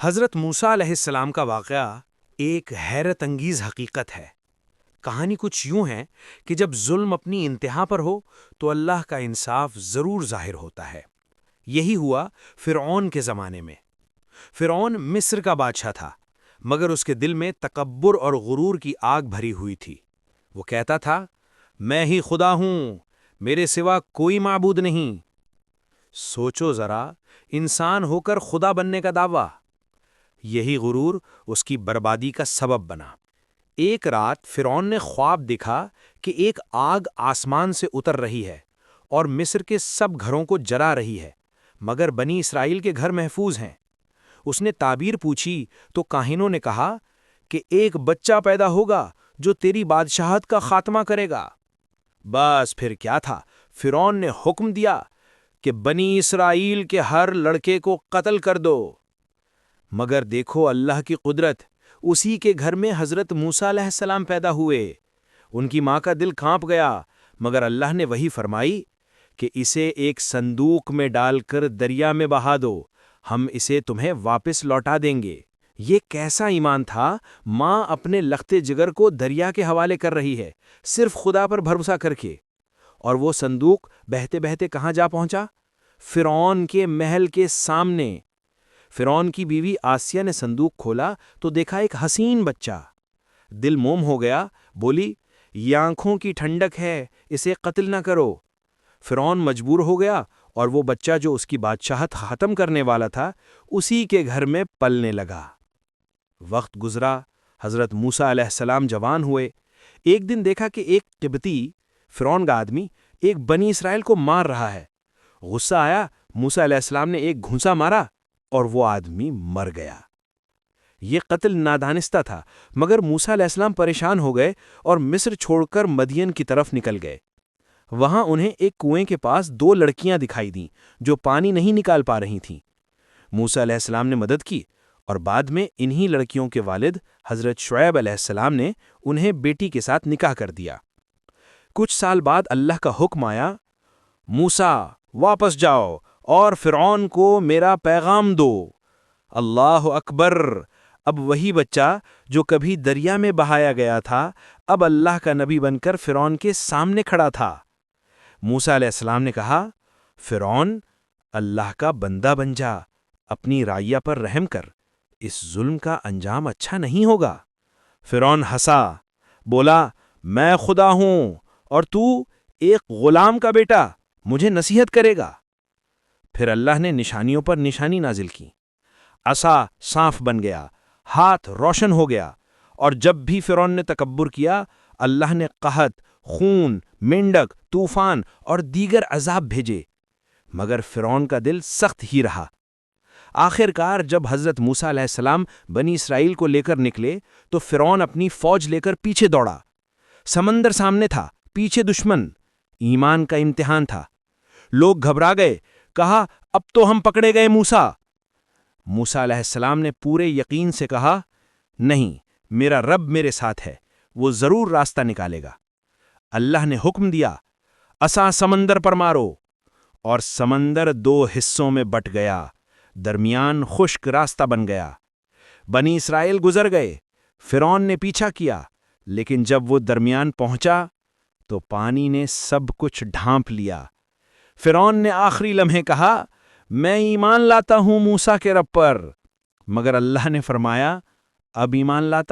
حضرت موسیٰ علیہ السلام کا واقعہ ایک حیرت انگیز حقیقت ہے۔ کہانی کچھ یوں ہے کہ جب ظلم اپنی انتہا پر ہو تو اللہ کا انصاف ضرور ظاہر ہوتا ہے۔ یہی ہوا فرعون کے زمانے میں۔ فرعون مصر کا بادشاہ تھا، مگر اس کے دل میں تکبر اور غرور کی آگ بھری ہوئی تھی۔ وہ کہتا تھا، میں ہی خدا ہوں، میرے سوا کوئی معبود نہیں۔ سوچو ذرا، انسان ہو کر خدا بننے کا دعویٰ۔ یہی غرور اس کی بربادی کا سبب بنا۔ ایک رات فرعون نے خواب دیکھا کہ ایک آگ آسمان سے اتر رہی ہے اور مصر کے سب گھروں کو جلا رہی ہے، مگر بنی اسرائیل کے گھر محفوظ ہیں۔ اس نے تعبیر پوچھی تو کاہنوں نے کہا کہ ایک بچہ پیدا ہوگا جو تیری بادشاہت کا خاتمہ کرے گا۔ بس پھر کیا تھا، فرعون نے حکم دیا کہ بنی اسرائیل کے ہر لڑکے کو قتل کر دو۔ مگر دیکھو اللہ کی قدرت، اسی کے گھر میں حضرت موسیٰ علیہ السلام پیدا ہوئے۔ ان کی ماں کا دل کانپ گیا، مگر اللہ نے وحی فرمائی کہ اسے ایک صندوق میں ڈال کر دریا میں بہا دو، ہم اسے تمہیں واپس لوٹا دیں گے۔ یہ کیسا ایمان تھا، ماں اپنے لختے جگر کو دریا کے حوالے کر رہی ہے، صرف خدا پر بھروسہ کر کے۔ اور وہ صندوق بہتے بہتے کہاں جا پہنچا؟ فرعون کے محل کے سامنے۔ فرعون کی بیوی آسیہ نے صندوق کھولا تو دیکھا ایک حسین بچہ۔ دل موم ہو گیا، بولی، یہ آنکھوں کی ٹھنڈک ہے، اسے قتل نہ کرو۔ فرعون مجبور ہو گیا اور وہ بچہ جو اس کی بادشاہت ختم کرنے والا تھا، اسی کے گھر میں پلنے لگا۔ وقت گزرا، حضرت موسیٰ علیہ السلام جوان ہوئے۔ ایک دن دیکھا کہ ایک قبطی، فرعون کا آدمی، ایک بنی اسرائیل کو مار رہا ہے۔ غصہ آیا، موسیٰ علیہ السلام نے ایک گھونسا مارا اور وہ آدمی مر گیا۔ یہ قتل نادانستہ تھا، مگر موسیٰ علیہ السلام پریشان ہو گئے اور مصر چھوڑ کر مدین کی طرف نکل گئے۔ وہاں انہیں ایک کنویں کے پاس دو لڑکیاں دکھائی دیں جو پانی نہیں نکال پا رہی تھیں۔ موسیٰ علیہ السلام نے مدد کی اور بعد میں انہی لڑکیوں کے والد حضرت شعیب علیہ السلام نے انہیں بیٹی کے ساتھ نکاح کر دیا۔ کچھ سال بعد اللہ کا حکم آیا، موسیٰ واپس جاؤ اور فرعون کو میرا پیغام دو۔ اللہ اکبر! اب وہی بچہ جو کبھی دریا میں بہایا گیا تھا، اب اللہ کا نبی بن کر فرعون کے سامنے کھڑا تھا۔ موسیٰ علیہ السلام نے کہا، فرعون، اللہ کا بندہ بن جا، اپنی رعیہ پر رحم کر، اس ظلم کا انجام اچھا نہیں ہوگا۔ فرعون ہنسا، بولا، میں خدا ہوں اور تو ایک غلام کا بیٹا، مجھے نصیحت کرے گا؟ پھر اللہ نے نشانیوں پر نشانی نازل کی۔ عصا سانپ بن گیا، ہاتھ روشن ہو گیا، اور جب بھی فرعون نے تکبر کیا، اللہ نے قحط، خون، مینڈک، طوفان اور دیگر عذاب بھیجے، مگر فرعون کا دل سخت ہی رہا۔ آخر کار جب حضرت موسیٰ علیہ السلام بنی اسرائیل کو لے کر نکلے تو فرعون اپنی فوج لے کر پیچھے دوڑا۔ سمندر سامنے تھا، پیچھے دشمن۔ ایمان کا امتحان تھا۔ لوگ گھبرا گئے، کہا، اب تو ہم پکڑے گئے موسیٰ۔ موسیٰ علیہ السلام نے پورے یقین سے کہا، نہیں، میرا رب میرے ساتھ ہے، وہ ضرور راستہ نکالے گا۔ اللہ نے حکم دیا، عصا سمندر پر مارو، اور سمندر دو حصوں میں بٹ گیا، درمیان خشک راستہ بن گیا۔ بنی اسرائیل گزر گئے، فرعون نے پیچھا کیا، لیکن جب وہ درمیان پہنچا تو پانی نے سب کچھ ڈھانپ لیا۔ فرعون نے آخری لمحے کہا، میں ایمان لاتا ہوں موسیٰ کے رب پر، مگر اللہ نے فرمایا، اب ایمان لاتا